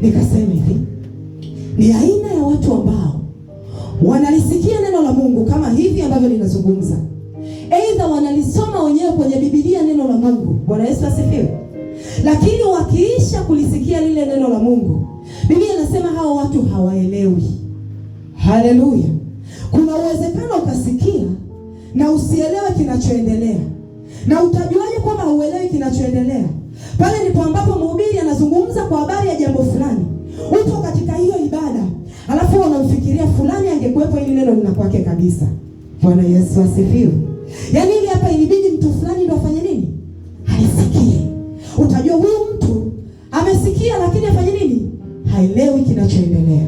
Nikasema hivi, ni aina ya watu ambao wanalisikia neno la Mungu kama hivi ambavyo ninazungumza. Aidha wanalisoma wenyewe kwenye Biblia neno la Mungu. Bwana Yesu asifiwe. Lakini wakiisha kulisikia lile neno la Mungu, Biblia inasema hao watu hawaelewi. Haleluya. Kuna uwezekano ukasikia na usielewe kinachoendelea. Na utajuaje kwamba hauelewi kinachoendelea? Pale ndipo ambapo mhubiri anazungumza kwa habari ya jambo fulani. Upo katika hiyo ibada, alafu unamfikiria fulani angekuepo ili neno linakwake kabisa. Bwana Yesu asifiwe. Yaani ili hapa ilibidi mtu fulani ndo afanye nini? Alisikie. Utajua huyu mtu amesikia lakini afanye nini? Haelewi kinachoendelea.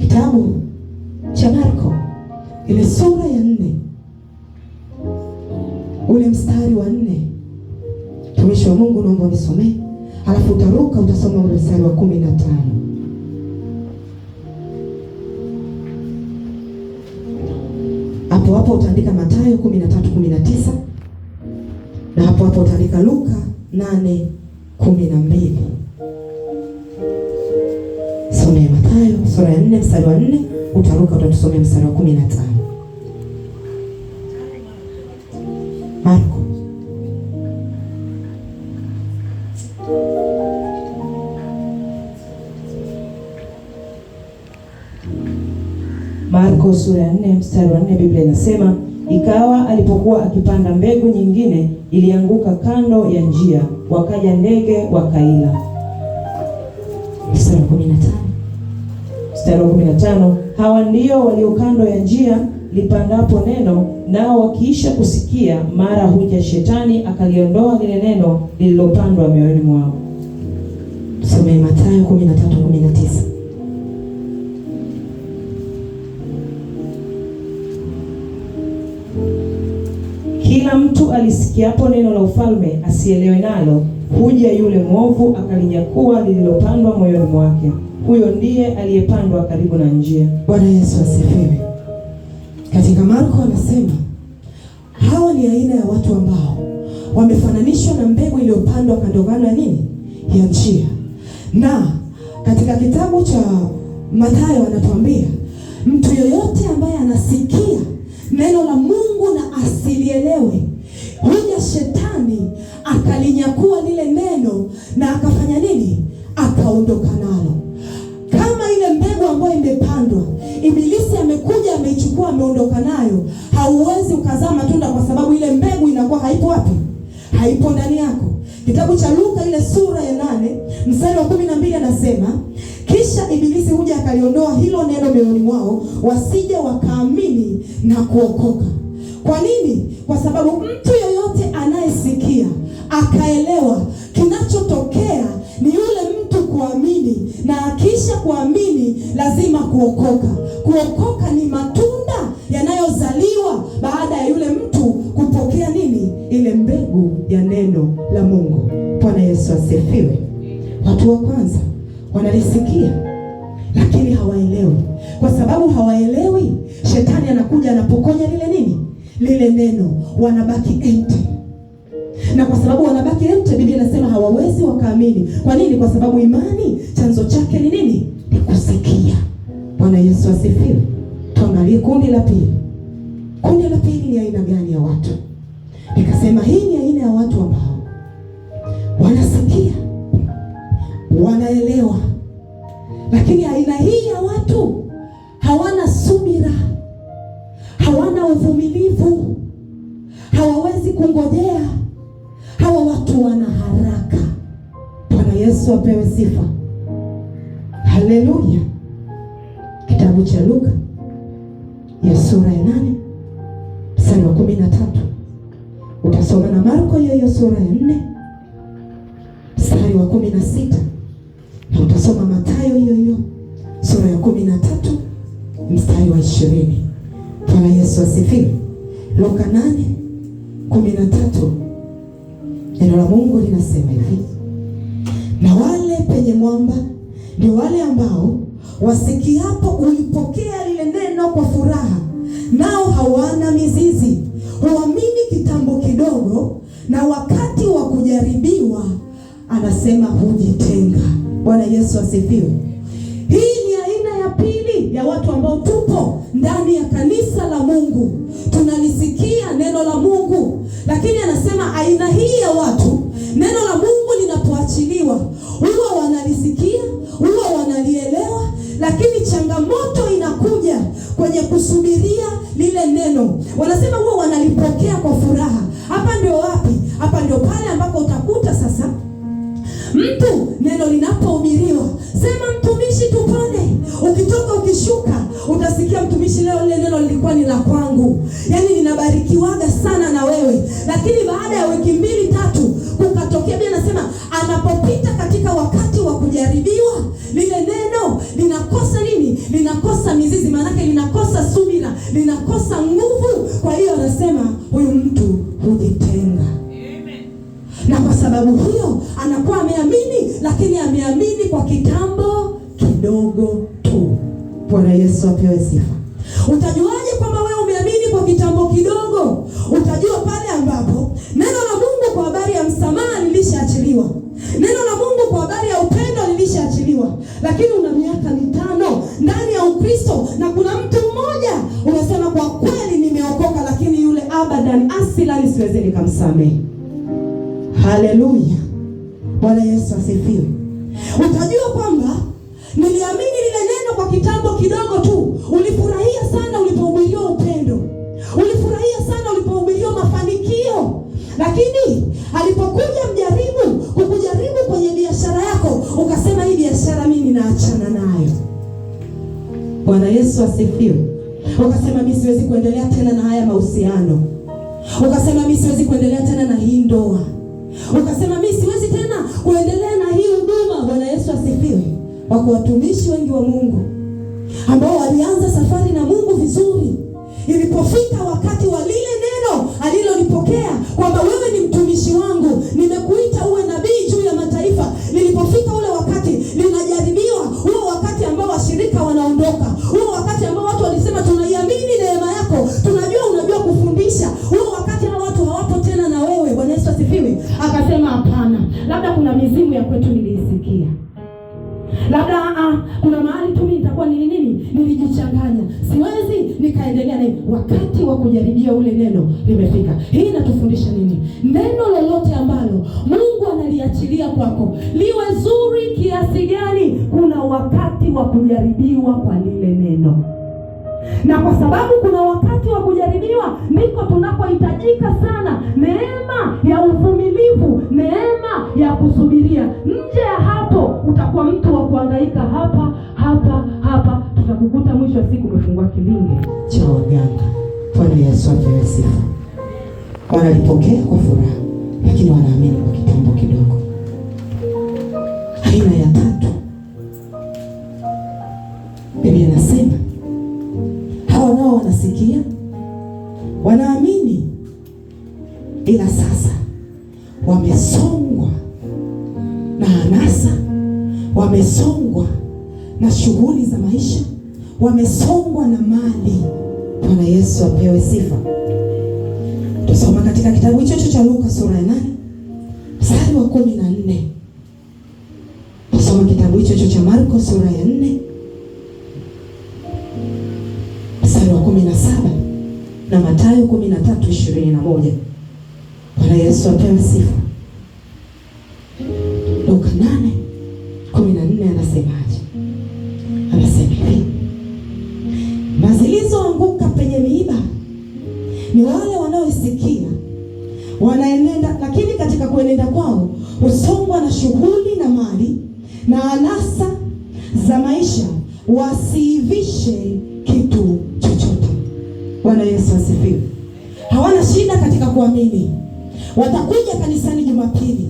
Kitabu cha Marko ile sura ya 4 ule mstari wa 4. Tumishi wa Mungu naomba unisomee. Halafu utaruka utasoma ule mstari wa 15. Hapo utaandika Mathayo 13:19 na hapo utaandika Luka 8:12. Somea Mathayo sura ya 4 mstari wa 4, utaruka utatusomea mstari wa 15. Marko sura ya 4 mstari wa 4, Biblia inasema, ikawa alipokuwa akipanda, mbegu nyingine ilianguka kando ya njia, wakaja ndege wakaila. Mstari wa 15, hawa ndio walio kando ya njia lipandapo neno, nao wakiisha kusikia, mara huja shetani akaliondoa lile neno lililopandwa mioyoni mwao. Somea Mathayo 13:19. Kila mtu alisikiapo neno la ufalme asielewe nalo, huja yule mwovu akalinyakua lililopandwa moyoni mwake. Huyo ndiye aliyepandwa karibu na njia. Bwana Yesu asifiwe. Katika Marko anasema hawa ni aina ya watu ambao wamefananishwa na mbegu iliyopandwa kando kando ya nini? Ya njia. Na katika kitabu cha Mathayo anatuambia mtu yoyote ambaye anasikia neno la Mungu na asilielewe, huja shetani akalinyakua lile neno na akafanya nini? Akaondoka nalo. Kama ile mbegu ambayo imepandwa, ibilisi amekuja ameichukua ameondoka nayo, hauwezi ukazaa matunda kwa sababu ile mbegu inakuwa haipo wapi? Haipo ndani yako. Kitabu cha Luka ile sura ya 8 mstari wa 12 anasema, kisha ibilisi huja akaliondoa hilo neno mioyoni mwao, wasije wakaamini na kuokoka. Kwa nini? Kwa sababu mtu yoyote anayesikia akaelewa, kinachotokea ni yule mtu kuamini, na akisha kuamini lazima kuokoka. Kuokoka ni matunda yanayozaliwa baada ya yule mtu kupokea nini? Ile mbegu ya neno la Mungu. Bwana Yesu asifiwe. Watu wa kwanza wanalisikia lakini hawaelewi. Kwa sababu hawaelewi, shetani anakuja anapokonya lile nini? Lile neno, wanabaki empty. Na kwa sababu wanabaki empty, Biblia inasema hawawezi wakaamini. Kwa nini? Kwa sababu imani chanzo chake ni nini? Ni kusikia. Bwana Yesu asifiwe. Tuangalie kundi la pili. Kundi la pili ni aina gani ya watu? Nikasema hii ni aina ya watu ambao wanasikia, wanaelewa, lakini aina hii ya watu hawana subira, hawana uvumilivu, hawawezi kungojea. Hawa watu wana haraka. Bwana Yesu apewe sifa. Haleluya. Kitabu cha Luka ya sura ya 8 mstari wa 13. Utasoma na Marko hiyo sura ya 4 mstari wa 16. Na utasoma Mathayo hiyo sura ya 13 mstari wa 20. Bwana Yesu asifiwe. Luka 8:13. Neno la Mungu linasema hivi, na wale penye mwamba ndio wale ambao wasikiapo ulipokea lile neno kwa furaha, nao hawana mizizi, huamini kitambo kidogo, na wakati wa kujaribiwa anasema hujitenga. Bwana Yesu asifiwe. Hii ni aina ya pili ya watu ambao tupo ndani ya kanisa la Mungu, tunalisikia neno la Mungu, lakini anasema aina hii ya watu, neno la Mungu linapoachiliwa huwa wanalisikia, huwa wanalielewa, lakini changamoto inakuja kwenye kusubiria lile neno. Wanasema huwa wanalipokea kwa furaha. Hapa ndio wapi? Hapa ndio pale ambapo utakuta sasa mtu neno linapohubiriwa, sema mtumishi tupone, ukitoka ukishuka utasikia mtumishi, leo ile neno lilikuwa ni la kwangu, yaani ninabarikiwaga sana na wewe. Lakini baada ya wiki 2-3 kukatokea, Biblia nasema anapopita katika wakati wa kujaribiwa, lile neno linakosa nini? Linakosa mizizi, maanake linakosa subira, linakosa nguvu. Kwa hiyo anasema huyu mtu hujitenga. Na kwa sababu hiyo anakuwa ameamini, lakini ameamini kwa kitambo kidogo tu. Bwana Yesu apewe sifa. Utajuaje kwamba wewe umeamini kwa kitambo kidogo? Utajua pale ambapo neno la Mungu kwa habari ya msamaha lilishaachiliwa, neno la Mungu kwa habari ya upendo lilishaachiliwa, lakini una miaka 5 ndani ya Ukristo na kuna mtu mmoja unasema kwa kweli nimeokoka, lakini yule abadan asila siwezi nikamsamehe. Haleluya. Bwana Yesu asifiwe. Utajua kwamba niliamini lile neno kwa kitambo kidogo tu. Ulifurahia sana ulipohubiriwa upendo, ulifurahia sana ulipohubiriwa mafanikio, lakini alipokuja mjaribu kukujaribu kwenye biashara yako, ukasema hii biashara mimi ninaachana nayo. Bwana Yesu asifiwe. Ukasema mimi siwezi kuendelea tena na haya mahusiano, ukasema mimi siwezi kuendelea tena na hii ndoa, ukasema mimi siwezi tena kuendelea na hii huduma. Bwana Yesu asifiwe. Wako watumishi wengi wa Mungu ambao walianza safari na Mungu vizuri, ilipofika wakati wa lile neno alilolipokea kwamba wewe ni mtumishi wangu, nimekuita uwe nabii juu ya mataifa, lilipofika ule wakati linajaribiwa, huo wakati ambao washirika wanaondoka, huo wakati ambao watu walisema tunaiamini neema yako, tunajua unajua kufundisha, huo wakati hao watu hawapo tena na wewe. Bwana Yesu asifiwe. Akasema hapana, labda kuna mizimu ya kwetu niliisikia, labda kuna mahali tu mimi nitakuwa nilijichanganya, siwezi nikaendelea na wakati wa kujaribia ule neno limefika. Hii inatufundisha nini? Neno lolote ambalo Mungu analiachilia kwako, liwe zuri kiasi gani, kuna wakati wa kujaribiwa kwa lile neno. Na kwa sababu kuna wakati wa kujaribiwa, ndiko tunapohitajika sana neema ya uvumilivu, neema ya kusubiria. Nje ya hapo utakuwa mtu wa kuhangaika hapa, tutakukuta mwisho wa siku umefungua kilinge cha waganga. Bwana Yesu apewe sifa. Wanalipokea kwa furaha, lakini wanaamini kwa kitambo kidogo. Aina ya 3, Biblia inasema hao nao wanasikia, wanaamini, ila sasa wamesongwa na anasa, wamesongwa na shughuli za maisha, wamesongwa na mali. Bwana Yesu apewe sifa. Tusoma katika kitabu hicho cha Luka sura ya 8 mstari wa 14. Tusoma kitabu hicho cha Marko sura ya 4 mstari wa 17 na Mathayo 13:21. Bwana Yesu apewe sifa. Luka 8:14 anasemaje? Anasema hivi: na zilizoanguka penye miiba ni wale wanaosikia wanaenenda, lakini katika kuenenda kwao husongwa na shughuli na mali na anasa za maisha, wasiivishe kitu chochote. Bwana Yesu asifiwe. Hawana shida katika kuamini, watakuja kanisani Jumapili,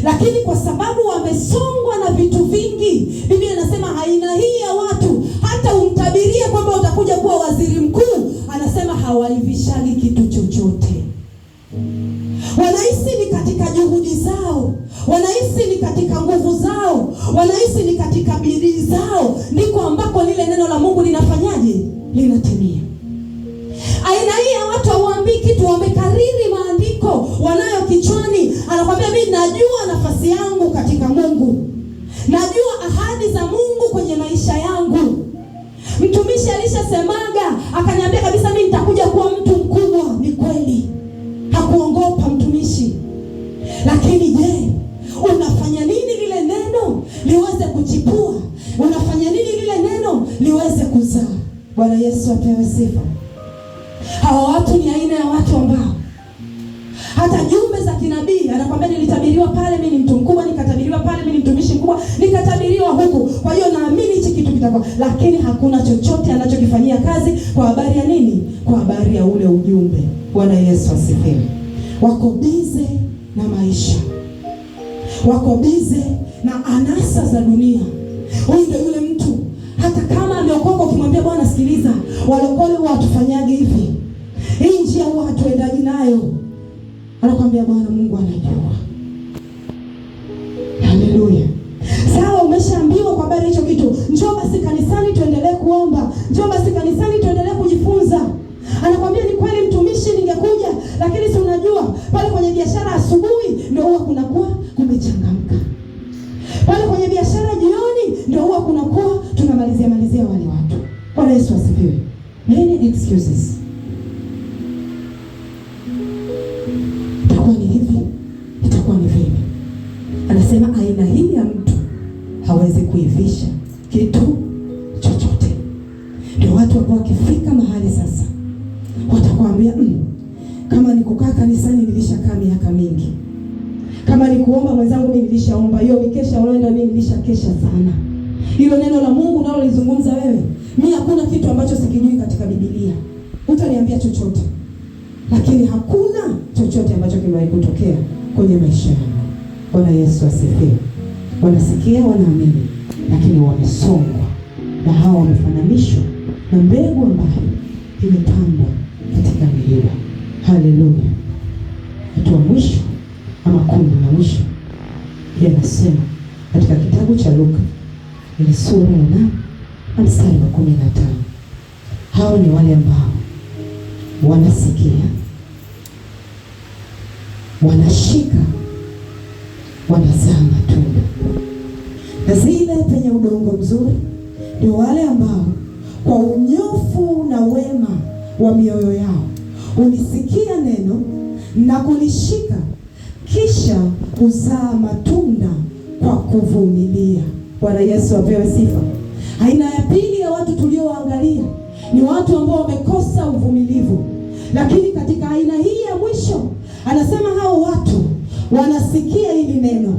lakini kwa sababu wamesongwa na vitu vingi, Biblia inasema aina hii ya watu hata umtabirie kwamba utakuja kuwa waziri mkuu, anasema hawaivishani kitu chochote. Wanahisi ni katika juhudi zao, wanahisi ni katika nguvu zao, wanahisi ni katika bidii zao ndiko ambako lile neno la Mungu linafanyaje? Linatimia. Aina hii ya watu hawaambii kitu, wamekariri maandiko, wanayo kichwani. Anakuambia mimi najua nafasi yangu katika Mungu, najua alishasemaga, akaniambia kabisa mimi nitakuja kuwa mtu mkubwa. Ni kweli, hakuongopa mtumishi. Lakini je, unafanya nini lile neno liweze kuchipua? Unafanya nini lile neno liweze kuzaa? Bwana Yesu apewe sifa. Hawa watu ni aina ya watu ambao hata jumbe za kinabii anakwambia nilitabiriwa pale mimi ni mtu mkubwa, nikatabiriwa pale mimi ni mtumishi mkubwa, nikatabiriwa huku, kwa hiyo naamini hichi kitu kitakuwa, lakini hakuna chochote anachokifanyia kazi kwa habari ya nini? Kwa habari ya ule ujumbe. Bwana Yesu asifiwe. Wako bize na maisha, wako bize na anasa za dunia. Huyu ndio yule mtu, hata kama ameokoka, ukimwambia bwana sikiliza, walokole watufanyage hivi, hii njia huwa hatuendaji nayo, anakuambia bwana Mungu anajua. Haleluya. Sawa, umeshaambiwa kwa habari hicho kitu, njoo basi kanisani tuendelee kuomba, njoo basi kanisani tuendelee kujifunza. Anakuambia ni kweli mtumishi, ningekuja, lakini si unajua pale kwenye biashara asubuhi ndio huwa kunakuwa kumechangamka, pale kwenye biashara jioni ndio huwa kunakuwa tunamalizia wale watu. Bwana Yesu asifiwe. Many excuses. Itakuwa ni hivi, itakuwa ni vile. Anasema aina hii ya mtu hawezi kuivisha kitu chochote. Ndio watu ambao wakifika mahali sasa watakwambia kama ni kukaa kanisani nilishakaa miaka mingi, kama ni kuomba mwenzangu mimi nilishaomba, hiyo mikesha unaenda mimi nilishakesha sana, hilo neno la Mungu nalo lizungumza wewe, mimi hakuna kitu ambacho sikijui katika Biblia, utaniambia chochote, lakini hakuna chochote ambacho kimewahi kutokea kwenye maisha yangu. Bwana Yesu asifiwe. Wanasikia, wanaamini, lakini wamesongwa, na hao wamefananishwa na mbegu ambayo imepandwa katika milima. Haleluya. Watu wa mwisho ama kundi la mwisho yanasema katika kitabu cha Luka ile sura ya 8 mstari wa 15. Hao ni wale ambao wanasikia, wanashika, wanazaa matunda. Na zile penye udongo mzuri ndio wale ambao kwa unyofu na wema wa mioyo yao ulisikia neno na kulishika, kisha kuzaa matunda kwa kuvumilia. Bwana Yesu apewe sifa. Aina ya pili ya watu tulioangalia ni watu ambao wamekosa uvumilivu. Lakini katika aina hii ya mwisho anasema hao watu wanasikia hili neno,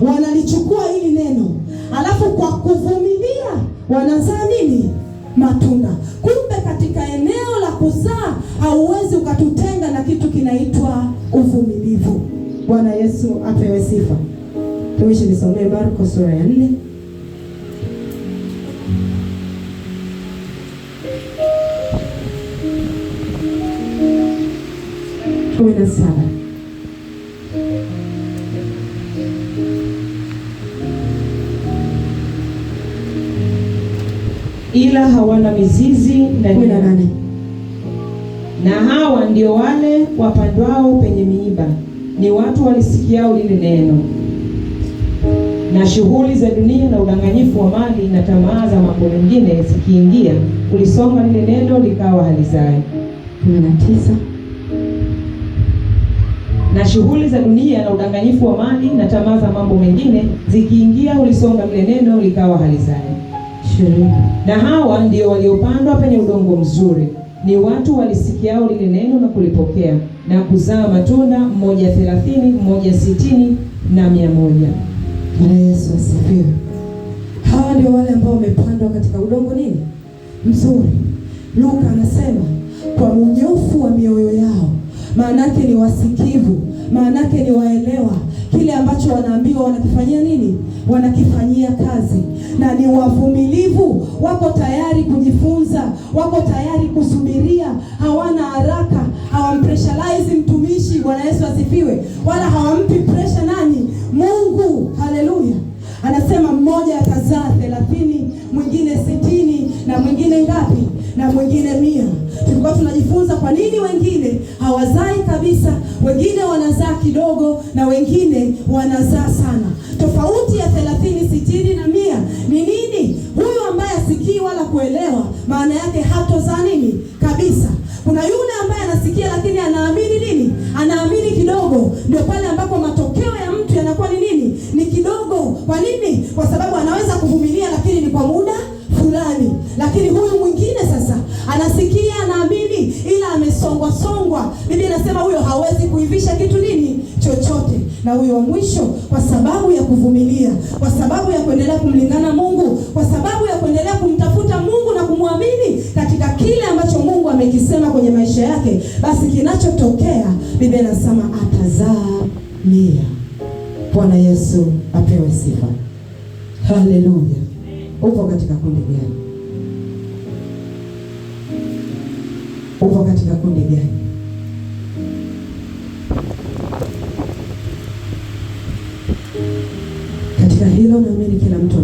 wanalichukua hili neno, alafu kwa kuvumilia wanazaa nini? Matunda. Kumbe katika eneo la kuzaa hauwezi ukatutenga na kitu kinaitwa uvumilivu. Bwana Yesu apewe sifa. Tuishi nisomee Marko sura ya 4. Ila hawana mizizi ndani yao. Na hawa ndio wale wapandwao penye miiba, ni watu walisikiao lile neno, na shughuli za dunia na udanganyifu wa mali na tamaa za mambo mengine zikiingia, kulisonga lile neno likawa halizai. 19. Na shughuli za dunia na udanganyifu wa mali na tamaa za mambo mengine zikiingia, ulisonga lile neno likawa halizai. 20. Na hawa ndio waliopandwa penye udongo mzuri, ni watu walisikiao lile neno na kulipokea, na kuzaa matunda, mmoja 30, mmoja 60 na 100. Bwana Yesu asifiwe. Hawa ndio wale ambao wamepandwa katika udongo nini? Mzuri. Luka anasema kwa unyofu wa mioyo yao. Maanake ni wasikivu, maanake ni waelewa kile ambacho wanaambiwa, wanakifanyia nini? Wanakifanyia kazi. Na ni wavumilivu, wako tayari kujifunza, wako tayari kusubiria, hawana haraka, hawampressurize mtumishi. Bwana Yesu asifiwe. Wala hawampi pressure nani? Mungu. Haleluya. Anasema mmoja atazaa 30, mwingine 60 na mwingine ngapi? Na mwingine 100. Tulikuwa tunajifunza kwa nini wengine hawazai kabisa, wengine wanazaa kidogo na wengine wanazaa sana. Tofauti ya 30, 60 na 100 ni nini? Huyu ambaye asikia hasikii wala kuelewa, maana yake hatozaa nini kabisa. Kuna yule ambaye anasikia lakini anaamini nini? Anaamini kidogo. Ndio pale ambapo matokeo ya mtu yanakuwa ni nini? Ni kidogo. Kwa nini? Kwa sababu anaweza kuvumilia lakini ni kwa muda fulani. Lakini huyu mwingine sasa anasikia, anaamini, ila amesongwa. Biblia inasema huyo hawezi kuivisha kitu nini? Chochote. Na huyo wa mwisho, kwa sababu ya kuvumilia, kwa sababu ya kuendelea kumlingana Mungu, kwa sababu ya kuendelea kumtafuta Mungu na kumwamini katika kile ambacho Mungu amekisema kwenye maisha yake, basi kinachotokea, Biblia inasema atazaa 100. Bwana Yesu apewe sifa. Haleluya. Upo katika kundi gani? Upo katika kundi gani? Katika hilo naamini kila mtu